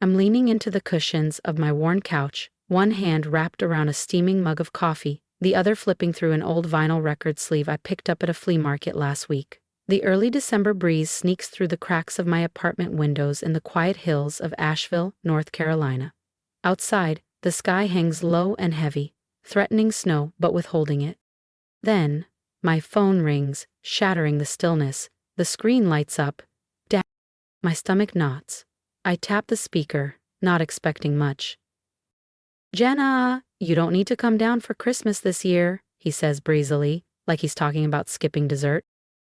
I'm leaning into the cushions of my worn couch, one hand wrapped around a steaming mug of coffee, the other flipping through an old vinyl record sleeve I picked up at a flea market last week. The early December breeze sneaks through the cracks of my apartment windows in the quiet hills of Asheville, North Carolina. Outside, the sky hangs low and heavy, threatening snow but withholding it. Then, my phone rings, shattering the stillness. The screen lights up. Dad. My stomach knots. I tap the speaker, not expecting much. "Jenna, you don't need to come down for Christmas this year," he says breezily, like he's talking about skipping dessert.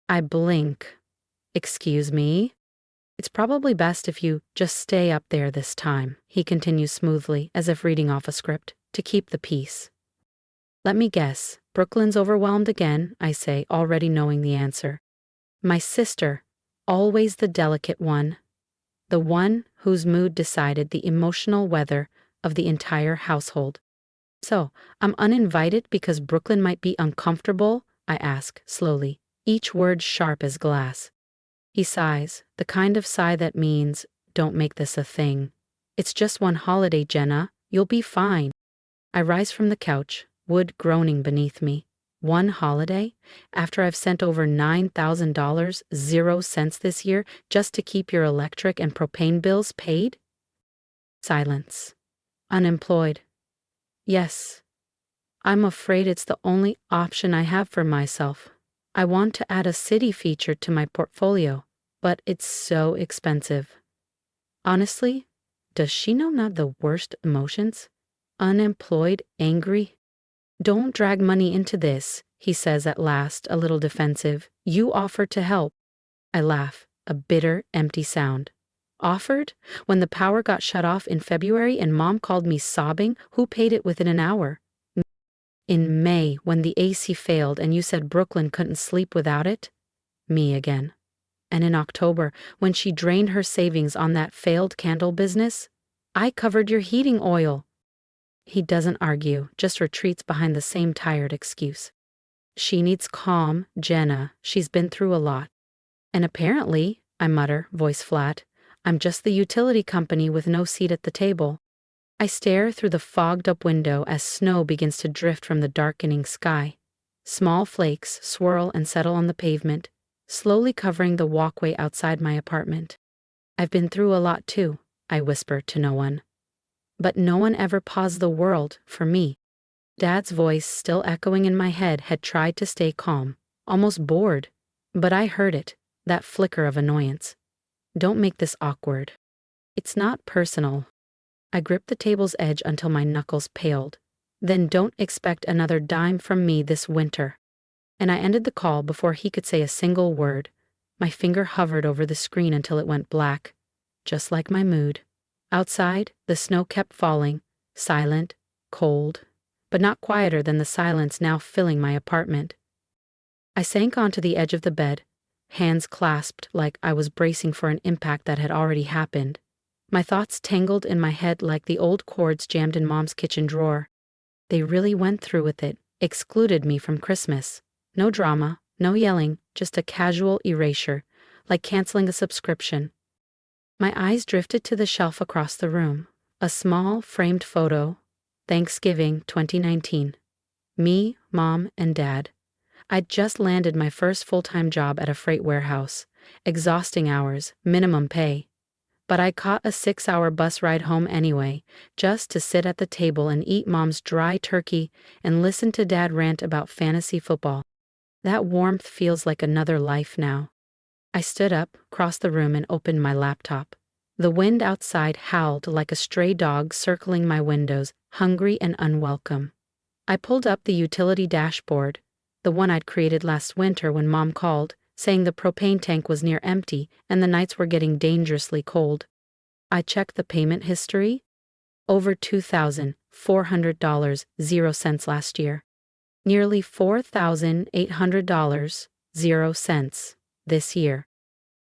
I blink. "Excuse me?" "It's probably best if you just stay up there this time," he continues smoothly, as if reading off a script, "to keep the peace." "Let me guess, Brooklyn's overwhelmed again," I say, already knowing the answer. My sister, always the delicate one. The one whose mood decided the emotional weather of the entire household. "So, I'm uninvited because Brooklyn might be uncomfortable?" I ask, slowly, each word sharp as glass. He sighs, the kind of sigh that means, "Don't make this a thing. It's just one holiday, Jenna. You'll be fine." I rise from the couch, wood groaning beneath me. One holiday? After I've sent over $9,000, 0 cents this year, just to keep your electric and propane bills paid? Silence. Unemployed. Yes. I'm afraid it's the only option I have for myself. I want to add a city feature to my portfolio, but it's so expensive. Honestly, does she know not the worst emotions? Unemployed, angry? "Don't drag money into this," he says at last, a little defensive. "You offered to help." I laugh, a bitter, empty sound. Offered? When the power got shut off in February and Mom called me sobbing, who paid it within an hour? In May, when the AC failed and you said Brooklyn couldn't sleep without it? Me again. And in October, when she drained her savings on that failed candle business? I covered your heating oil. He doesn't argue, just retreats behind the same tired excuse. "She needs calm, Jenna. She's been through a lot." "And apparently," I mutter, voice flat, "I'm just the utility company with no seat at the table." I stare through the fogged-up window as snow begins to drift from the darkening sky. Small flakes swirl and settle on the pavement, slowly covering the walkway outside my apartment. "I've been through a lot too," I whisper to no one. But no one ever paused the world for me. Dad's voice, still echoing in my head, had tried to stay calm, almost bored. But I heard it, that flicker of annoyance. "Don't make this awkward." "It's not personal." I gripped the table's edge until my knuckles paled. "Then don't expect another dime from me this winter." And I ended the call before he could say a single word. My finger hovered over the screen until it went black, just like my mood. Outside, the snow kept falling, silent, cold, but not quieter than the silence now filling my apartment. I sank onto the edge of the bed, hands clasped like I was bracing for an impact that had already happened. My thoughts tangled in my head like the old cords jammed in Mom's kitchen drawer. They really went through with it, excluded me from Christmas. No drama, no yelling, just a casual erasure, like canceling a subscription. My eyes drifted to the shelf across the room. A small, framed photo. Thanksgiving 2019. Me, Mom, and Dad. I'd just landed my first full-time job at a freight warehouse. Exhausting hours, minimum pay. But I caught a 6-hour bus ride home anyway, just to sit at the table and eat Mom's dry turkey and listen to Dad rant about fantasy football. That warmth feels like another life now. I stood up, crossed the room, and opened my laptop. The wind outside howled like a stray dog circling my windows, hungry and unwelcome. I pulled up the utility dashboard, the one I'd created last winter when Mom called, saying the propane tank was near empty and the nights were getting dangerously cold. I checked the payment history. Over $2,400, 0 cents last year. Nearly $4,800, 0 cents, this year.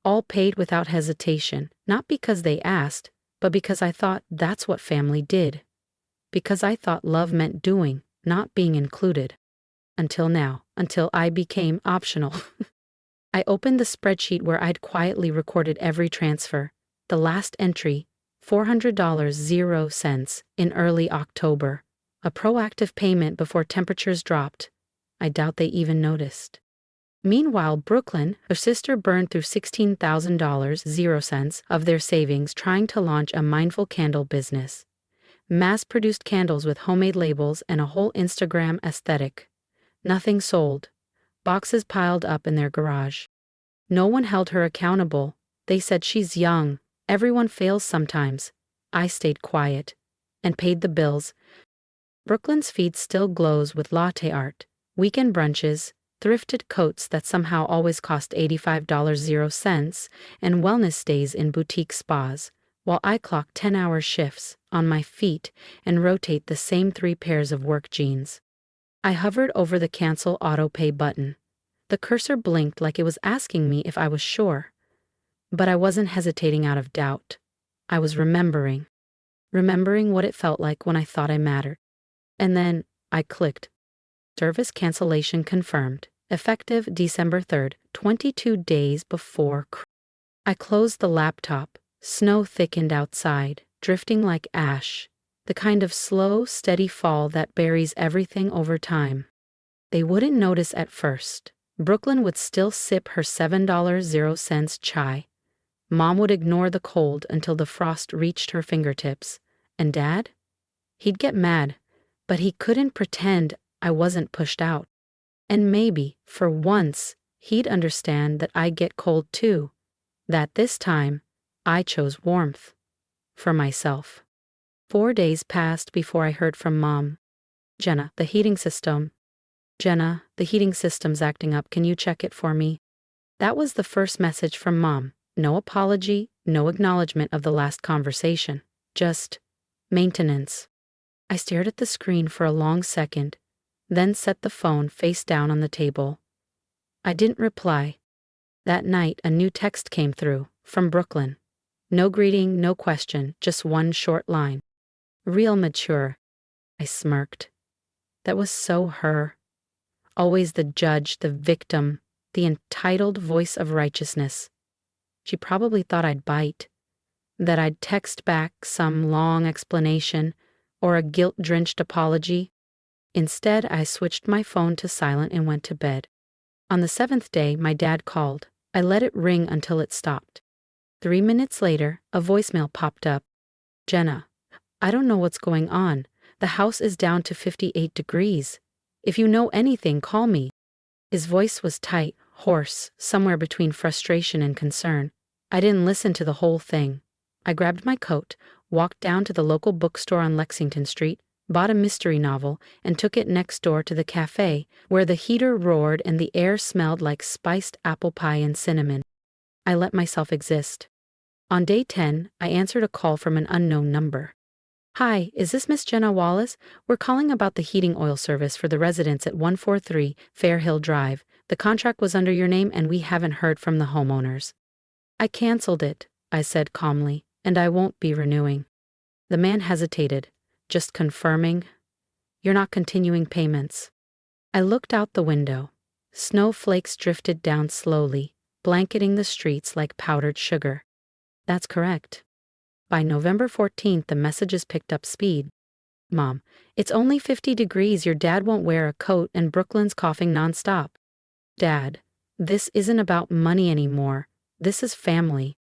All paid without hesitation, not because they asked, but because I thought that's what family did. Because I thought love meant doing, not being included. Until now, until I became optional. I opened the spreadsheet where I'd quietly recorded every transfer. The last entry, $400.00 in early October. A proactive payment before temperatures dropped. I doubt they even noticed. Meanwhile, Brooklyn, her sister burned through $16,000.00 of their savings trying to launch a mindful candle business. Mass-produced candles with homemade labels and a whole Instagram aesthetic. Nothing sold. Boxes piled up in their garage. No one held her accountable. They said she's young. Everyone fails sometimes. I stayed quiet and paid the bills. Brooklyn's feed still glows with latte art, weekend brunches, thrifted coats that somehow always cost $85.00, and wellness days in boutique spas, while I clock 10-hour shifts on my feet and rotate the same 3 pairs of work jeans. I hovered over the cancel auto pay button. The cursor blinked like it was asking me if I was sure. But I wasn't hesitating out of doubt. I was remembering what it felt like when I thought I mattered. And then I clicked. Service cancellation confirmed, effective December 3rd, 22 days before. I closed the laptop. Snow thickened outside, drifting like ash, the kind of slow, steady fall that buries everything over time. They wouldn't notice at first. Brooklyn would still sip her $7.00 chai. Mom would ignore the cold until the frost reached her fingertips. And Dad? He'd get mad, but he couldn't pretend I wasn't pushed out. And maybe, for once, he'd understand that I get cold too. That this time, I chose warmth. For myself. 4 days passed before I heard from Mom. Jenna, the heating system's acting up. Can you check it for me? That was the first message from Mom. No apology, no acknowledgement of the last conversation. Just maintenance. I stared at the screen for a long second, then set the phone face down on the table. I didn't reply. That night, a new text came through, from Brooklyn. No greeting, no question, just one short line. Real mature. I smirked. That was so her. Always the judge, the victim, the entitled voice of righteousness. She probably thought I'd bite, that I'd text back some long explanation or a guilt-drenched apology. Instead, I switched my phone to silent and went to bed. On the 7th day, my dad called. I let it ring until it stopped. 3 minutes later, a voicemail popped up. Jenna, I don't know what's going on. The house is down to 58 degrees. If you know anything, call me. His voice was tight, hoarse, somewhere between frustration and concern. I didn't listen to the whole thing. I grabbed my coat, walked down to the local bookstore on Lexington Street, bought a mystery novel, and took it next door to the cafe, where the heater roared and the air smelled like spiced apple pie and cinnamon. I let myself exist. On day 10, I answered a call from an unknown number. Hi, is this Miss Jenna Wallace? We're calling about the heating oil service for the residents at 143 Fairhill Drive. The contract was under your name and we haven't heard from the homeowners. I canceled it, I said calmly, and I won't be renewing. The man hesitated, just confirming. You're not continuing payments. I looked out the window. Snowflakes drifted down slowly, blanketing the streets like powdered sugar. That's correct. By November 14th, the messages picked up speed. Mom, it's only 50 degrees. Your dad won't wear a coat and Brooklyn's coughing nonstop. Dad, this isn't about money anymore. This is family.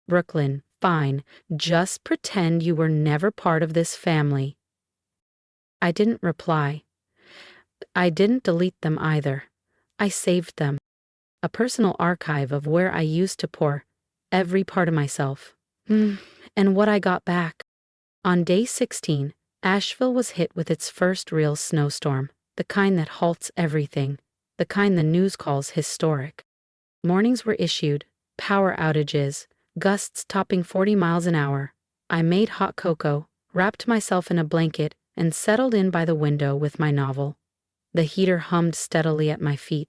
Brooklyn, fine. Just pretend you were never part of this family. I didn't reply. I didn't delete them either. I saved them. A personal archive of where I used to pour every part of myself. And what I got back. On day 16, Asheville was hit with its first real snowstorm, the kind that halts everything, the kind the news calls historic. Warnings were issued, power outages, gusts topping 40 miles an hour. I made hot cocoa, wrapped myself in a blanket, and settled in by the window with my novel. The heater hummed steadily at my feet.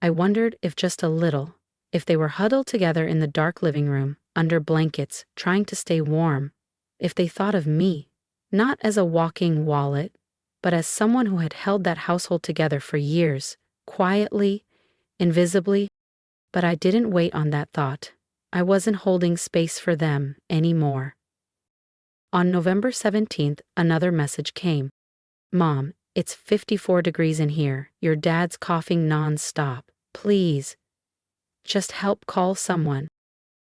I wondered if just a little, if they were huddled together in the dark living room, under blankets, trying to stay warm, if they thought of me, not as a walking wallet, but as someone who had held that household together for years, quietly, invisibly. But I didn't wait on that thought. I wasn't holding space for them anymore. On November 17th, another message came. Mom, it's 54 degrees in here. Your dad's coughing non-stop. Please, just help call someone.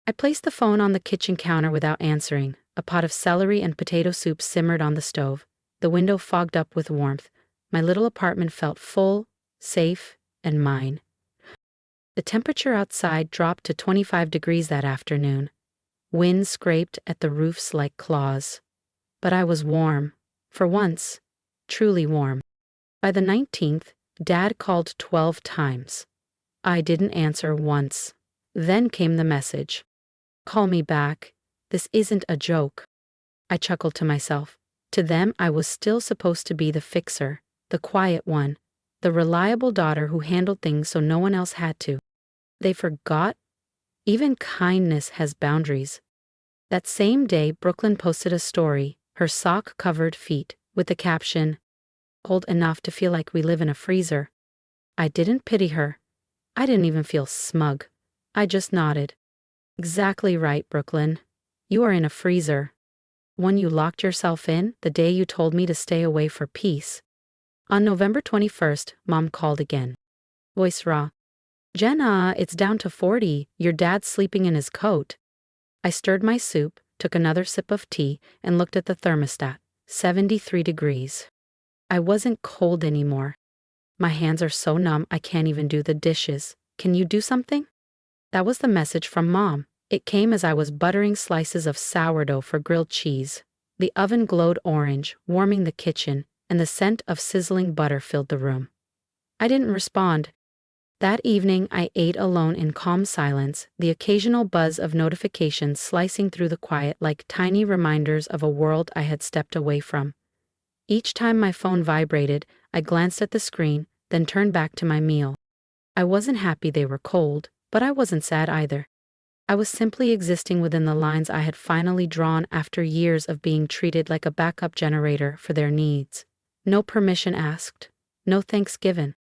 I placed the phone on the kitchen counter without answering. A pot of celery and potato soup simmered on the stove. The window fogged up with warmth. My little apartment felt full, safe, and mine. The temperature outside dropped to 25 degrees that afternoon. Wind scraped at the roofs like claws. But I was warm. For once. Truly warm. By the 19th, Dad called 12 times. I didn't answer once. Then came the message. Call me back. This isn't a joke. I chuckled to myself. To them, I was still supposed to be the fixer, the quiet one, the reliable daughter who handled things so no one else had to. They forgot. Even kindness has boundaries. That same day, Brooklyn posted a story, her sock-covered feet, with the caption, "Cold enough to feel like we live in a freezer." I didn't pity her. I didn't even feel smug. I just nodded. Exactly right, Brooklyn. You are in a freezer. One you locked yourself in the day you told me to stay away for peace. On November 21st, Mom called again. Voice raw. Jenna, it's down to 40. Your dad's sleeping in his coat. I stirred my soup, took another sip of tea, and looked at the thermostat. 73 degrees. I wasn't cold anymore. My hands are so numb I can't even do the dishes. Can you do something? That was the message from Mom. It came as I was buttering slices of sourdough for grilled cheese. The oven glowed orange, warming the kitchen, and the scent of sizzling butter filled the room. I didn't respond. That evening, I ate alone in calm silence, the occasional buzz of notifications slicing through the quiet like tiny reminders of a world I had stepped away from. Each time my phone vibrated, I glanced at the screen, then turned back to my meal. I wasn't happy they were cold, but I wasn't sad either. I was simply existing within the lines I had finally drawn after years of being treated like a backup generator for their needs. No permission asked. No thanks given.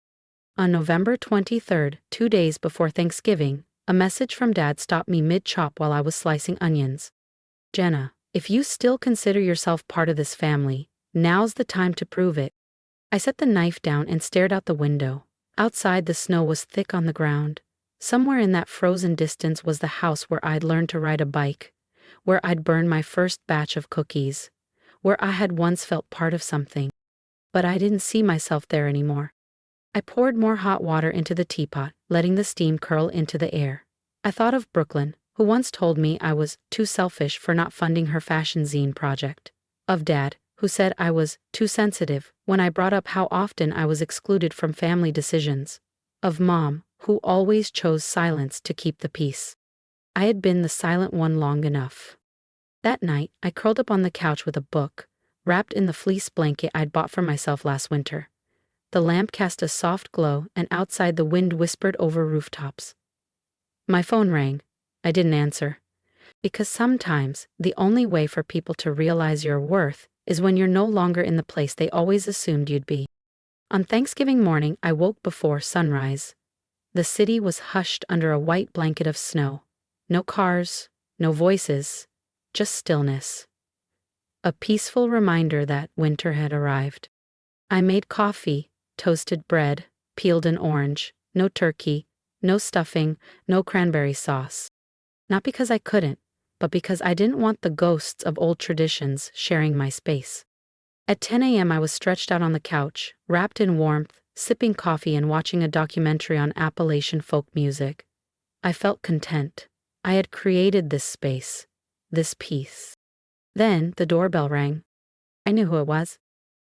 On November 23rd, 2 days before Thanksgiving, a message from Dad stopped me mid-chop while I was slicing onions. Jenna, if you still consider yourself part of this family, now's the time to prove it. I set the knife down and stared out the window. Outside, the snow was thick on the ground. Somewhere in that frozen distance was the house where I'd learned to ride a bike, where I'd burned my first batch of cookies, where I had once felt part of something. But I didn't see myself there anymore. I poured more hot water into the teapot, letting the steam curl into the air. I thought of Brooklyn, who once told me I was too selfish for not funding her fashion zine project. Of Dad, who said I was too sensitive when I brought up how often I was excluded from family decisions. Of Mom, who always chose silence to keep the peace. I had been the silent one long enough. That night, I curled up on the couch with a book, wrapped in the fleece blanket I'd bought for myself last winter. The lamp cast a soft glow, and outside the wind whispered over rooftops. My phone rang. I didn't answer. Because sometimes, the only way for people to realize your worth is when you're no longer in the place they always assumed you'd be. On Thanksgiving morning, I woke before sunrise. The city was hushed under a white blanket of snow. No cars, no voices, just stillness. A peaceful reminder that winter had arrived. I made coffee, toasted bread, peeled an orange, no turkey, no stuffing, no cranberry sauce. Not because I couldn't, but because I didn't want the ghosts of old traditions sharing my space. At 10 a.m. I was stretched out on the couch, wrapped in warmth, sipping coffee and watching a documentary on Appalachian folk music. I felt content. I had created this space, this peace. Then the doorbell rang. I knew who it was.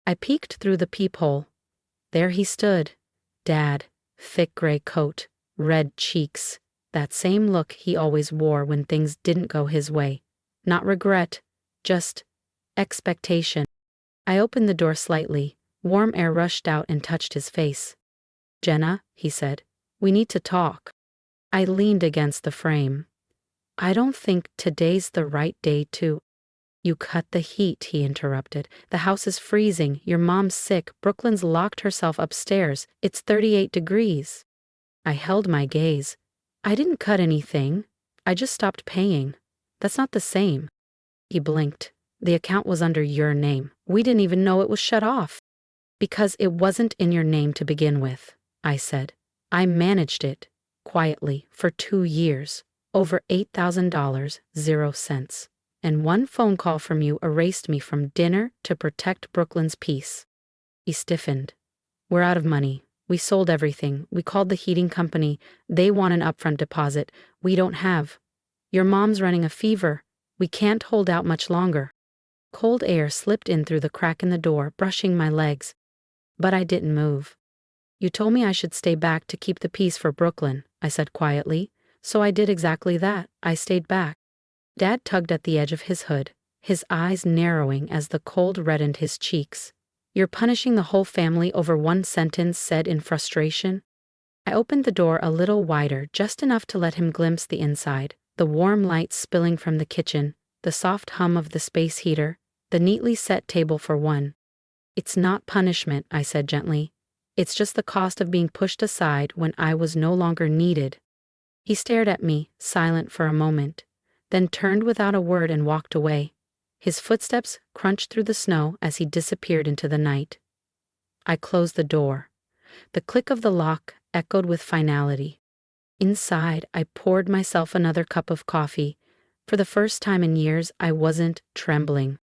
I peeked through the peephole. There he stood. Dad, thick gray coat, red cheeks, that same look he always wore when things didn't go his way. Not regret, just expectation. I opened the door slightly. Warm air rushed out and touched his face. Jenna, he said, we need to talk. I leaned against the frame. I don't think today's the right day to. You cut the heat, he interrupted. The house is freezing. Your mom's sick. Brooklyn's locked herself upstairs. It's 38 degrees. I held my gaze. I didn't cut anything. I just stopped paying. That's not the same. He blinked. The account was under your name. We didn't even know it was shut off. Because it wasn't in your name to begin with, I said. I managed it, quietly, for 2 years. Over $8,000, 0 cents. And one phone call from you erased me from dinner to protect Brooklyn's peace. He stiffened. We're out of money. We sold everything. We called the heating company. They want an upfront deposit. We don't have. Your mom's running a fever. We can't hold out much longer. Cold air slipped in through the crack in the door, brushing my legs. But I didn't move. You told me I should stay back to keep the peace for Brooklyn, I said quietly. So I did exactly that. I stayed back. Dad tugged at the edge of his hood, his eyes narrowing as the cold reddened his cheeks. You're punishing the whole family over one sentence said in frustration? I opened the door a little wider, just enough to let him glimpse the inside, the warm light spilling from the kitchen, the soft hum of the space heater, the neatly set table for one. It's not punishment, I said gently. It's just the cost of being pushed aside when I was no longer needed. He stared at me, silent for a moment, then turned without a word and walked away. His footsteps crunched through the snow as he disappeared into the night. I closed the door. The click of the lock echoed with finality. Inside, I poured myself another cup of coffee. For the first time in years, I wasn't trembling.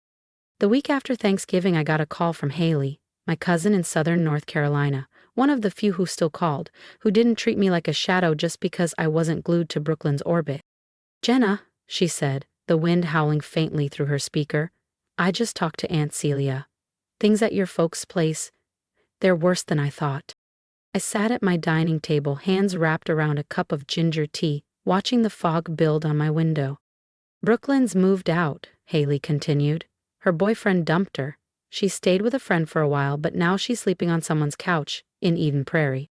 The week after Thanksgiving, I got a call from Haley, my cousin in southern North Carolina, one of the few who still called, who didn't treat me like a shadow just because I wasn't glued to Brooklyn's orbit. Jenna, she said, the wind howling faintly through her speaker, I just talked to Aunt Celia. Things at your folks' place, they're worse than I thought. I sat at my dining table, hands wrapped around a cup of ginger tea, watching the fog build on my window. Brooklyn's moved out, Haley continued. Her boyfriend dumped her. She stayed with a friend for a while, but now she's sleeping on someone's couch in Eden Prairie.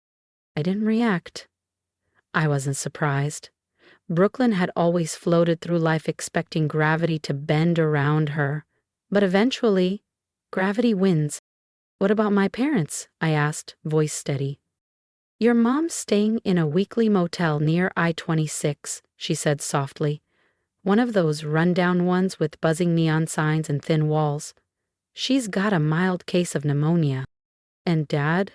I didn't react. I wasn't surprised. Brooklyn had always floated through life expecting gravity to bend around her. But eventually, gravity wins. What about my parents? I asked, voice steady. Your mom's staying in a weekly motel near I-26, she said softly. One of those rundown ones with buzzing neon signs and thin walls. She's got a mild case of pneumonia. And Dad?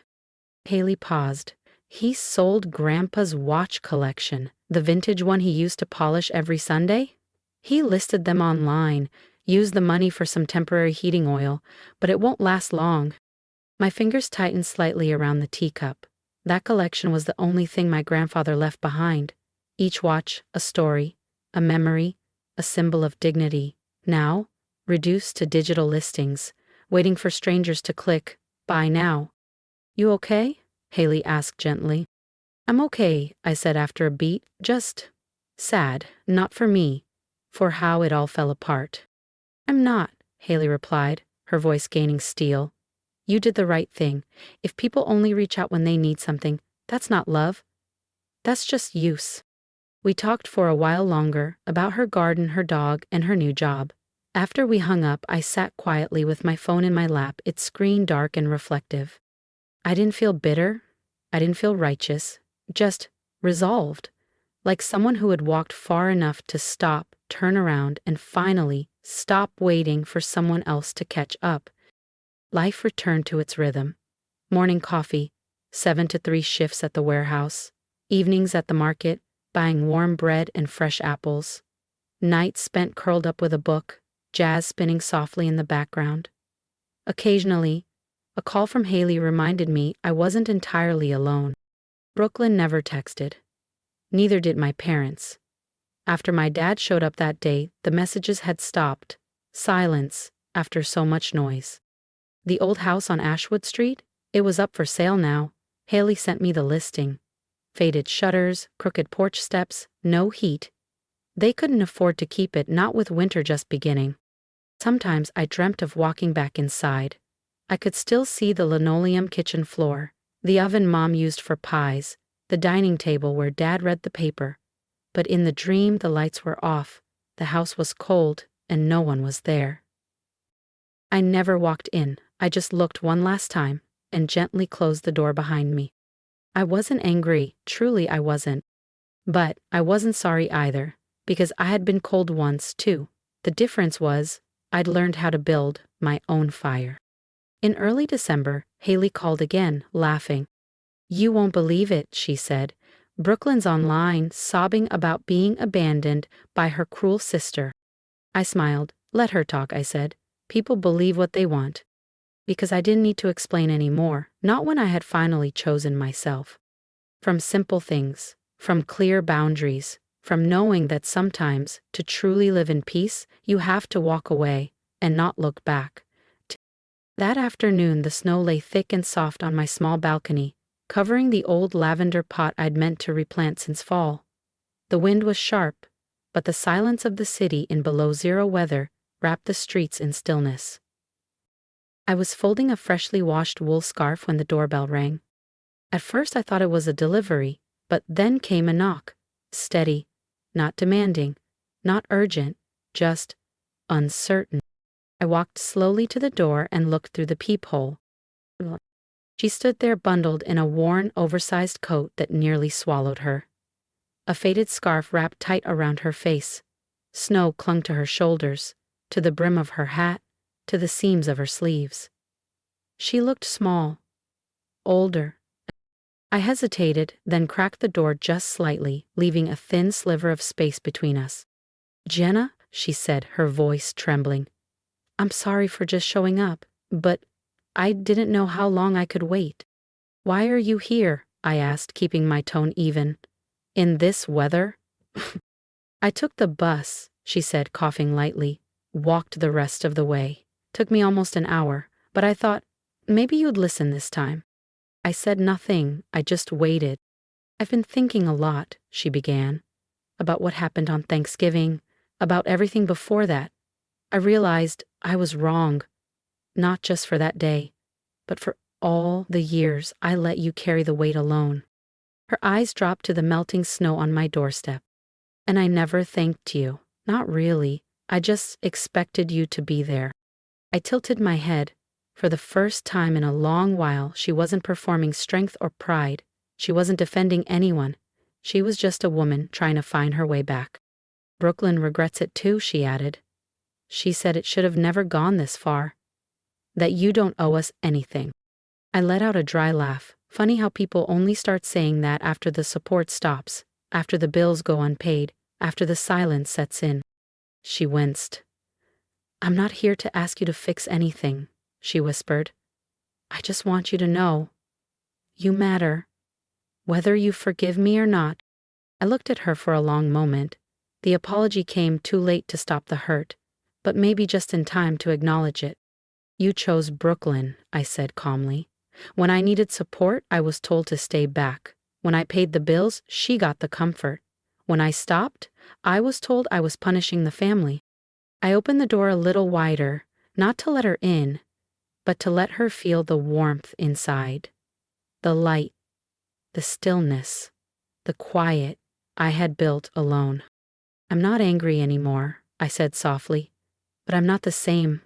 Haley paused. He sold Grandpa's watch collection, the vintage one he used to polish every Sunday. He listed them online, used the money for some temporary heating oil, but it won't last long. My fingers tightened slightly around the teacup. That collection was the only thing my grandfather left behind. Each watch, a story, a memory, a symbol of dignity. Now, reduced to digital listings, waiting for strangers to click, buy now. You okay? Haley asked gently. I'm okay, I said after a beat, just sad, not for me, for how it all fell apart. I'm not, Haley replied, her voice gaining steel. You did the right thing. If people only reach out when they need something, that's not love. That's just use. We talked for a while longer about her garden, her dog, and her new job. After we hung up, I sat quietly with my phone in my lap, its screen dark and reflective. I didn't feel bitter. I didn't feel righteous. Just resolved. Like someone who had walked far enough to stop, turn around, and finally stop waiting for someone else to catch up. Life returned to its rhythm. Morning coffee, 7 to 3 shifts at the warehouse, evenings at the market, buying warm bread and fresh apples. Nights spent curled up with a book, jazz spinning softly in the background. Occasionally, a call from Haley reminded me I wasn't entirely alone. Brooklyn never texted. Neither did my parents. After my dad showed up that day, the messages had stopped. Silence after so much noise. The old house on Ashwood Street? It was up for sale now. Haley sent me the listing. Faded shutters, crooked porch steps, no heat. They couldn't afford to keep it, not with winter just beginning. Sometimes I dreamt of walking back inside. I could still see the linoleum kitchen floor, the oven Mom used for pies, the dining table where Dad read the paper. But in the dream, the lights were off, the house was cold, and no one was there. I never walked in. I just looked one last time, and gently closed the door behind me. I wasn't angry, truly I wasn't. But I wasn't sorry either, because I had been cold once, too. The difference was, I'd learned how to build my own fire. In early December, Haley called again, laughing. "You won't believe it," she said. "Brooklyn's online, sobbing about being abandoned by her cruel sister." I smiled. "Let her talk," I said. "People believe what they want." Because I didn't need to explain any more, not when I had finally chosen myself. From simple things, from clear boundaries, from knowing that sometimes, to truly live in peace, you have to walk away and not look back. That afternoon, the snow lay thick and soft on my small balcony, covering the old lavender pot I'd meant to replant since fall. The wind was sharp, but the silence of the city in below-zero weather wrapped the streets in stillness. I was folding a freshly washed wool scarf when the doorbell rang. At first I thought it was a delivery, but then came a knock. Steady, not demanding, not urgent, just uncertain. I walked slowly to the door and looked through the peephole. She stood there bundled in a worn, oversized coat that nearly swallowed her. A faded scarf wrapped tight around her face. Snow clung to her shoulders, to the brim of her hat, to the seams of her sleeves. She looked small, older. I hesitated, then cracked the door just slightly, leaving a thin sliver of space between us. "Jenna," she said, her voice trembling. "I'm sorry for just showing up, but I didn't know how long I could wait." "Why are you here?" I asked, keeping my tone even. "In this weather?" "I took the bus," she said, coughing lightly. "Walked the rest of the way. Took me almost an hour, but I thought, maybe you'd listen this time." I said nothing, I just waited. "I've been thinking a lot," she began, "about what happened on Thanksgiving, about everything before that. I realized I was wrong, not just for that day, but for all the years I let you carry the weight alone." Her eyes dropped to the melting snow on my doorstep. "And I never thanked you. Not really. I just expected you to be there." I tilted my head. For the first time in a long while, she wasn't performing strength or pride. She wasn't defending anyone. She was just a woman trying to find her way back. "Brooklyn regrets it too," she added. "She said it should have never gone this far. That you don't owe us anything." I let out a dry laugh. Funny how people only start saying that after the support stops, after the bills go unpaid, after the silence sets in. She winced. "I'm not here to ask you to fix anything," she whispered. "I just want you to know. You matter. Whether you forgive me or not." I looked at her for a long moment. The apology came too late to stop the hurt, but maybe just in time to acknowledge it. "You chose Brooklyn," I said calmly. "When I needed support, I was told to stay back. When I paid the bills, she got the comfort. When I stopped, I was told I was punishing the family." I opened the door a little wider, not to let her in, but to let her feel the warmth inside. The light, the stillness, the quiet I had built alone. "I'm not angry anymore," I said softly, "but I'm not the same.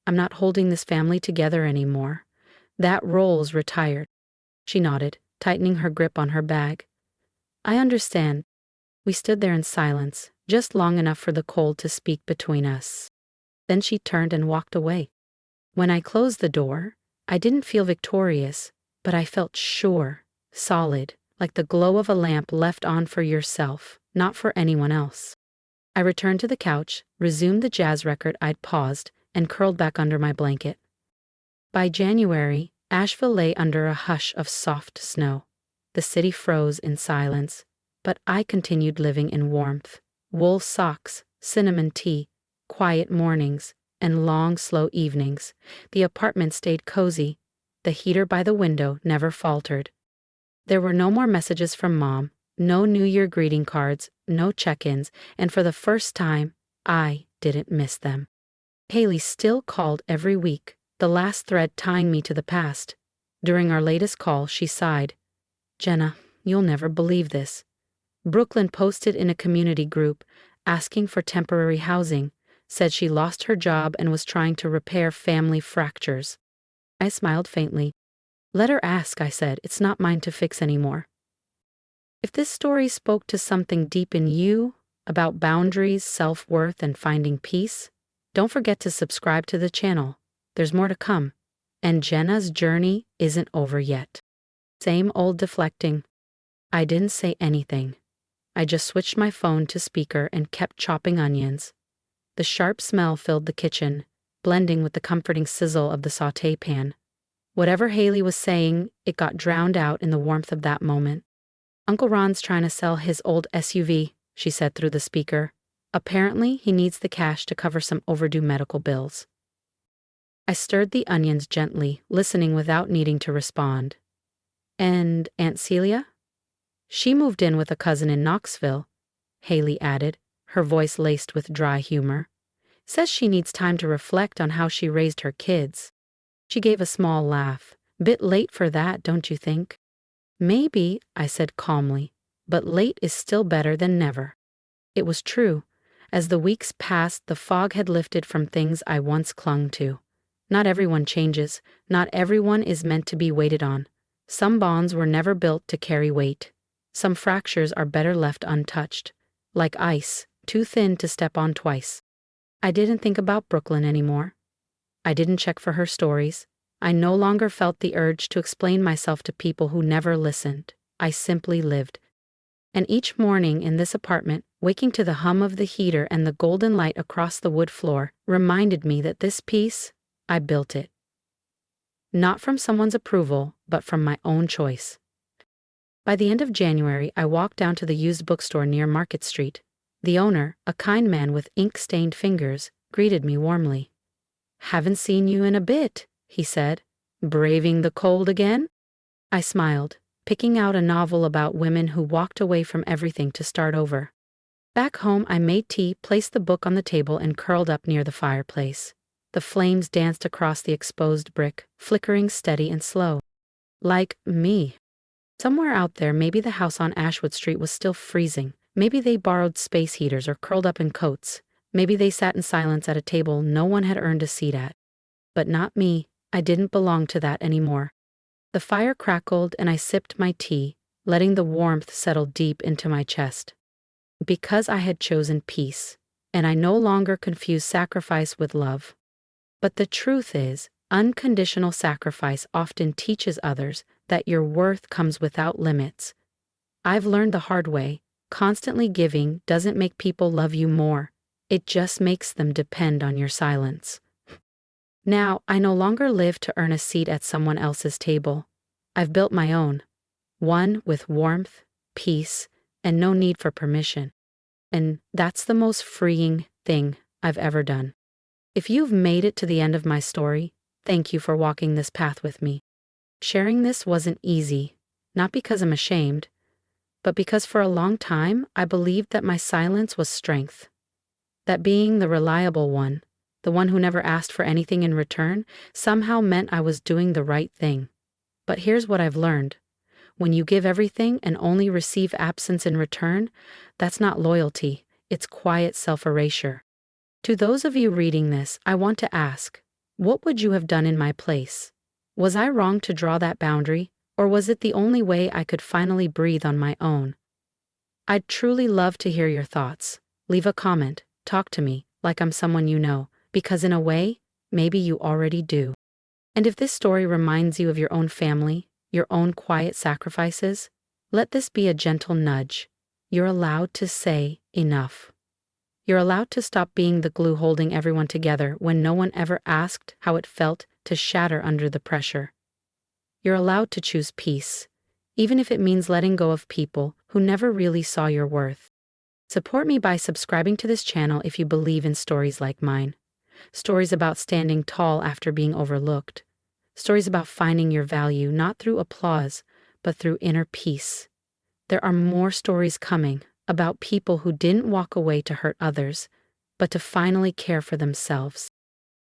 I'm not holding this family together anymore. That role's retired." She nodded, tightening her grip on her bag. "I understand." We stood there in silence, just long enough for the cold to speak between us. Then she turned and walked away. When I closed the door, I didn't feel victorious, but I felt sure, solid, like the glow of a lamp left on for yourself, not for anyone else. I returned to the couch, resumed the jazz record I'd paused, and curled back under my blanket. By January, Asheville lay under a hush of soft snow. The city froze in silence, but I continued living in warmth. Wool socks, cinnamon tea, quiet mornings, and long, slow evenings. The apartment stayed cozy. The heater by the window never faltered. There were no more messages from Mom, no New Year greeting cards, no check-ins, and for the first time, I didn't miss them. Haley still called every week, the last thread tying me to the past. During our latest call, she sighed. "Jenna, you'll never believe this. Brooklyn posted in a community group, asking for temporary housing, said she lost her job and was trying to repair family fractures." I smiled faintly. "Let her ask," I said. "It's not mine to fix anymore." If this story spoke to something deep in you, about boundaries, self-worth, and finding peace, Don't forget to subscribe to the channel. There's more to come. And Jenna's journey isn't over yet. Same old deflecting. I didn't say anything. I just switched my phone to speaker and kept chopping onions. The sharp smell filled the kitchen, blending with the comforting sizzle of the sauté pan. Whatever Haley was saying, it got drowned out in the warmth of that moment. Uncle Ron's trying to sell his old SUV, she said through the speaker. Apparently, he needs the cash to cover some overdue medical bills. I stirred the onions gently, listening without needing to respond. And Aunt Celia? She moved in with a cousin in Knoxville, Haley added, her voice laced with dry humor. Says she needs time to reflect on how she raised her kids. She gave a small laugh. Bit late for that, don't you think? Maybe, I said calmly, but late is still better than never. It was true. As the weeks passed, the fog had lifted from things I once clung to. Not everyone changes. Not everyone is meant to be waited on. Some bonds were never built to carry weight. Some fractures are better left untouched. Like ice, too thin to step on twice. I didn't think about Brooklyn anymore. I didn't check for her stories. I no longer felt the urge to explain myself to people who never listened. I simply lived. And each morning in this apartment, waking to the hum of the heater and the golden light across the wood floor, reminded me that this piece, I built it. Not from someone's approval, but from my own choice. By the end of January, I walked down to the used bookstore near Market Street. The owner, a kind man with ink-stained fingers, greeted me warmly. "Haven't seen you in a bit," he said. "Braving the cold again?" I smiled, picking out a novel about women who walked away from everything to start over. Back home, I made tea, placed the book on the table, and curled up near the fireplace. The flames danced across the exposed brick, flickering steady and slow. Like me. Somewhere out there, maybe the house on Ashwood Street was still freezing. Maybe they borrowed space heaters or curled up in coats. Maybe they sat in silence at a table no one had earned a seat at. But not me. I didn't belong to that anymore. The fire crackled and I sipped my tea, letting the warmth settle deep into my chest. Because I had chosen peace, and I no longer confused sacrifice with love. But the truth is, unconditional sacrifice often teaches others that your worth comes without limits. I've learned the hard way. Constantly giving doesn't make people love you more. It just makes them depend on your silence. Now, I no longer live to earn a seat at someone else's table. I've built my own. One with warmth, peace, and no need for permission. And that's the most freeing thing I've ever done. If you've made it to the end of my story, thank you for walking this path with me. Sharing this wasn't easy, not because I'm ashamed, but because for a long time I believed that my silence was strength. That being the reliable one, the one who never asked for anything in return, somehow meant I was doing the right thing. But here's what I've learned. When you give everything and only receive absence in return, that's not loyalty, it's quiet self-erasure. To those of you reading this, I want to ask, what would you have done in my place? Was I wrong to draw that boundary, or was it the only way I could finally breathe on my own? I'd truly love to hear your thoughts. Leave a comment, talk to me, like I'm someone you know, because in a way, maybe you already do. And if this story reminds you of your own family, your own quiet sacrifices, let this be a gentle nudge. You're allowed to say enough. You're allowed to stop being the glue holding everyone together when no one ever asked how it felt to shatter under the pressure. You're allowed to choose peace, even if it means letting go of people who never really saw your worth. Support me by subscribing to this channel if you believe in stories like mine. Stories about standing tall after being overlooked. Stories about finding your value not through applause, but through inner peace. There are more stories coming about people who didn't walk away to hurt others, but to finally care for themselves.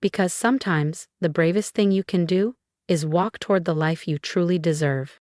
Because sometimes the bravest thing you can do is walk toward the life you truly deserve.